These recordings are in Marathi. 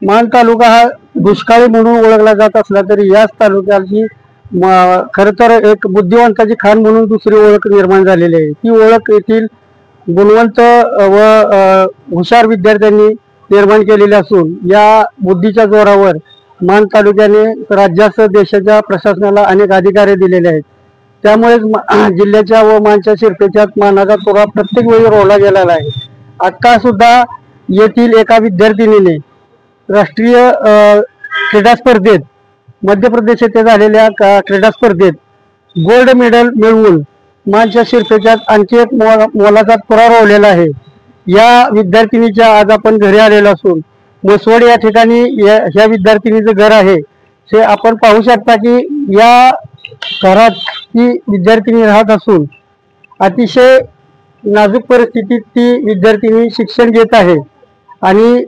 मान तालुका हा दुष्काळी म्हणून ओळखला जात असला तरी याच तालुक्याची खर तर एक बुद्धिवंताची खाण म्हणून दुसरी ओळख निर्माण झालेली आहे। ती ओळख येथील गुणवंत व हुशार विद्यार्थ्यांनी निर्माण केलेली असून या बुद्धीच्या जोरावर मान तालुक्याने राज्यासह देशाच्या प्रशासनाला अनेक अधिकार दिलेले आहेत। त्यामुळेच जिल्ह्याच्या व मानच्या शिरपेच्यात मानाचा तुरा प्रत्येक वेळी रोवला गेलेला आहे। आता सुद्धा येथील एका विद्यार्थिनीने राष्ट्रीय क्रीडा स्पर्धेत मध्य प्रदेश येथे झालेल्या क्रीडा स्पर्धेत गोल्ड मेडल मिळवून मानच्या शिरपेच्यात आणखी एक मोलाचा तुरा रोवलेला आहे। या विद्यार्थिनीच्या आज आपण घरी आलेलो असून मसवड या ठिकाणी ह्या विद्यार्थिनीचं घर आहे। हे आपण पाहू शकता की या घरात ती विद्यार्थिनी राहत असून अतिशय नाजूक परिस्थितीत ती विद्यार्थिनी शिक्षण घेत आहे आणि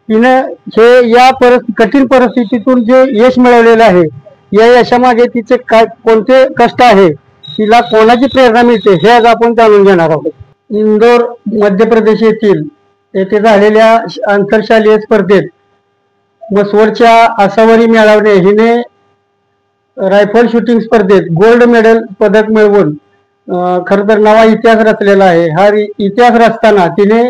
तिनं हे कठीण परिस्थितीतून जे यश मिळवलेलं आहे या यशामागे तिचे काय कोणते कष्ट आहे, तिला कोणाची प्रेरणा मिळते हे आज आपण जाणून घेणार आहोत। इंदोर मध्य प्रदेश येथे झालेल्या आंतरशालेय स्पर्धेत मसवडच्या आसावरी मेळावणे हिने रायफल शूटिंग स्पर्धेत गोल्ड मेडल पदक मिळवून खर तर नवा इतिहास रचलेला आहे। हा इतिहास रचताना तिने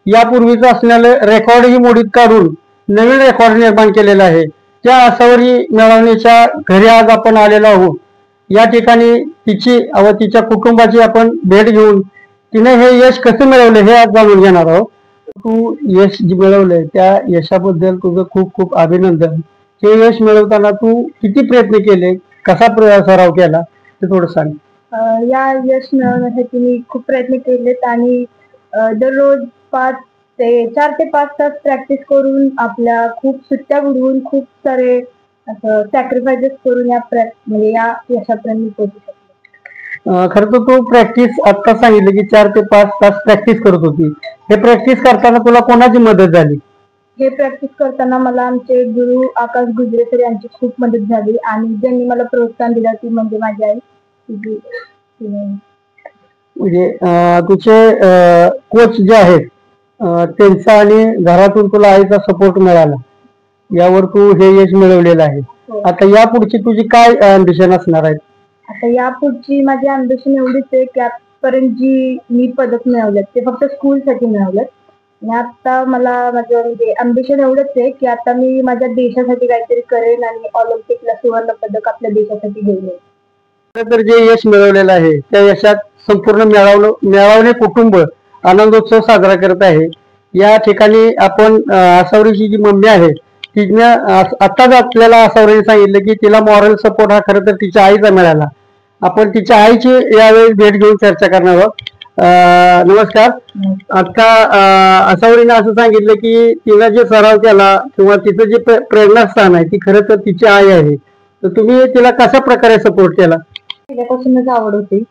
यापूर्वीच असलेलं रेकॉर्डही मोडीत काढून नवीन रेकॉर्ड निर्माण केलेला आहे। त्या आसावरी मेळावणीच्या घरी आज आपण आलेलो आहोत। या ठिकाणी तिची व तिच्या कुटुंबाची आपण भेट घेऊन तिने हे यश कसे मिळवले हे आज जाणून घेणार आहोत। तू यश मिळवले त्या यशाबद्दल तुझं खूप खूप अभिनंदन। हे यश मिळवताना तू किती प्रयत्न केले, कसा सराव केला ते थोडं सांग। या यश मिळवण्यासाठी मी खूप प्रयत्न केलेत आणि दररोज 4 ते 5 तास प्रॅक्टिस करून आपल्या खूप सुट्ट्या बुडवून खूप सारे सॅक्रिफाइसेस करून या यशापर्यंत पोहोचू शकतो। खरं तर तू प्रॅक्टिस आता सांगितलं की 4 ते 5 तास प्रॅक्टिस करत होती। हे प्रॅक्टिस करताना तुला कोणाची मदत झाली? हे प्रॅक्टिस करताना मला आमचे गुरु आकाश गुजरे सर यांची खूप मदत झाली आणि ज्यांनी मला प्रोत्साहन दिलं ती म्हणजे माझी आई। म्हणजे तुझे कोच जे आहेत त्यांचा आणि घरातून तुला आईचा सपोर्ट मिळाला यावर तू हे यश मिळवलेलं आहे। आता यापुढची तुझी काय अँबिशन असणार आहे? आता यापुढची माझी अँबिशन एवढीच आहे की आतापर्यंत जी मी पदक मिळवलेत ते फक्त स्कूलसाठी मिळवलेत आणि आता मला माझं म्हणजे अँबिशन एवढंच आहे की आता मी माझ्या देशासाठी काहीतरी करेन आणि ऑलिम्पिकला सुवर्ण पदक आपल्या देशासाठी घेऊन येईन। तर जे यश मिळवलेलं आहे त्या यशात संपूर्ण मेळावणे कुटुंब आनंदोत्सव साजरा करत आहे। या ठिकाणी आपण आसावरीची जी मम्मी आहे तिने आताच आपल्याला आसावरीने सांगितलं की तिला मॉरल सपोर्ट हा खरं तर तिच्या आईचा मिळाला। आपण तिच्या आईची यावेळी भेट घेऊन चर्चा करणार आहोत। नमस्कार। आता आसावरीने असं सांगितलं की तिला जे सराव केला किंवा तिचं जे प्रेरणास्थान आहे ती खरं तर तिची आई आहे। तर तुम्ही तिला कशा प्रकारे सपोर्ट केला? पहिल्यापासूनच आवड होती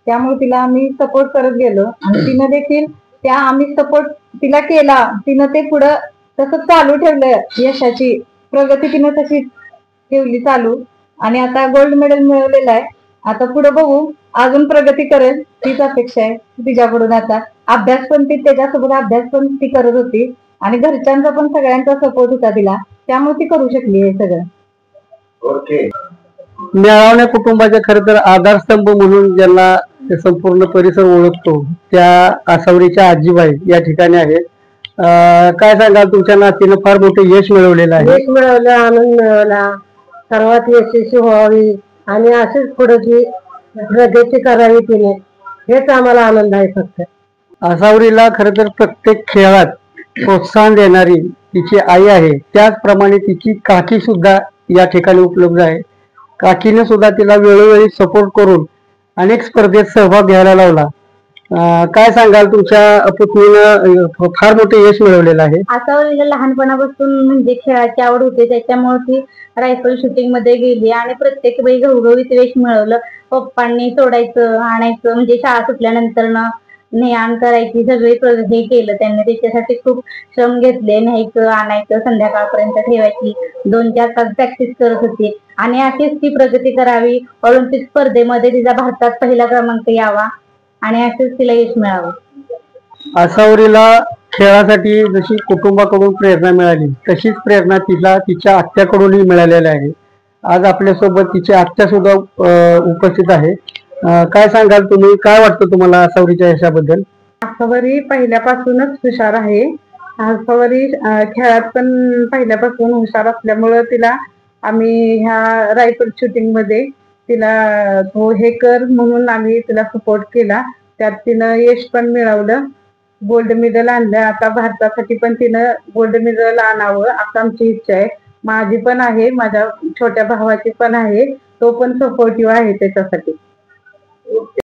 त्यामुळे तिला आम्ही सपोर्ट करत गेलो आणि तिनं देखील आम्ही सपोर्ट तिला केला। तिनं ते पुढं तसं चालू ठेवलं, यशाची प्रगती तिनं तशी ठेवली चालू आणि आता गोल्ड मेडल मिळवलेलं आहे। आता पुढे बघू अजून प्रगती करेल हीच अपेक्षा आहे तिच्याकडून। आता अभ्यास पण त्याच्यासोबत अभ्यास पण ती करत होती आणि घरच्यांचा पण सगळ्यांचा सपोर्ट होता तिला, त्यामुळे ती करू शकली हे सगळं। मेळावणे कुटुंबाचे खरं तर आधारस्तंभ म्हणून ज्यांना संपूर्ण परिसर ओळखतो त्या आसावरीच्या आजीबाई या ठिकाणी आहेत। काय सांगाल, तुमच्या नातीनं फार मोठे यश मिळवलेलं आहे? यश मिळवलं, आनंद मिळवला, सर्वात यशस्वी व्हावी आणि असेच पुढे प्रगती करावी तिने, हेच आम्हाला आनंद आहे फक्त। आसावरीला खरं तर प्रत्येक खेळात प्रोत्साहन देणारी तिची आई आहे, त्याचप्रमाणे तिची काकी सुद्धा या ठिकाणी उपलब्ध आहे। काकीने सुद्धा तिला वेळोवेळी सपोर्ट करून अनेक स्पर्धेत सहभाग घ्यायला लावला। काय सांगाल, तुमच्या पुतणीनं फार मोठे यश मिळवलेलं आहे? आसावरीला लहानपणापासून म्हणजे खेळाची आवड होती त्याच्यामुळे ती रायफल शूटिंग मध्ये गेली आणि प्रत्येक वेळी घवघवीत यश मिळवलं। पप्पांनी सोडायचं आणायचं म्हणजे शाळा सुटल्यानंतर ने आण करायची सगळे हे केलं त्यांनी, त्याच्यासाठी खूप श्रम घेतले, न्यायचं आणायचं संध्याकाळपर्यंत ठेवायची, 2-4 तास प्रॅक्टिस करत होती आणि अशीच ती प्रगती करावी, ऑलिम्पिक स्पर्धेमध्ये तिचा भारतात पहिला क्रमांक यावा आणि असेच तिला यश मिळावं। आसावरीला खेळासाठी जशी कुटुंबाकडून प्रेरणा मिळाली तशीच प्रेरणा तिला तिच्या आत्याकडूनही मिळालेली आहे. आज आपल्यासोबत तिची आत्या सुद्धा उपस्थित आहे. काय सांगाल तुम्ही, काय वाटतं तुम्हाला आसावरीच्या यशाबद्दल? आसावरी पहिल्यापासूनच हुशार आहे. आसावरी खेळात पण पहिल्यापासून हुशार असल्यामुळं तिला आम्ही ह्या रायफल शूटिंग मध्ये तिला तो हे कर म्हणून आम्ही तिला सपोर्ट केला. त्यात तिनं यश पण मिळवलं, गोल्ड मेडल आणलं. आता भारतासाठी पण तिनं गोल्ड मेडल आणावं असं आमची इच्छा आहे. माझी पण आहे, माझ्या छोट्या भावाची पण आहे, तो पण सपोर्टिव्ह आहे त्याच्यासाठी.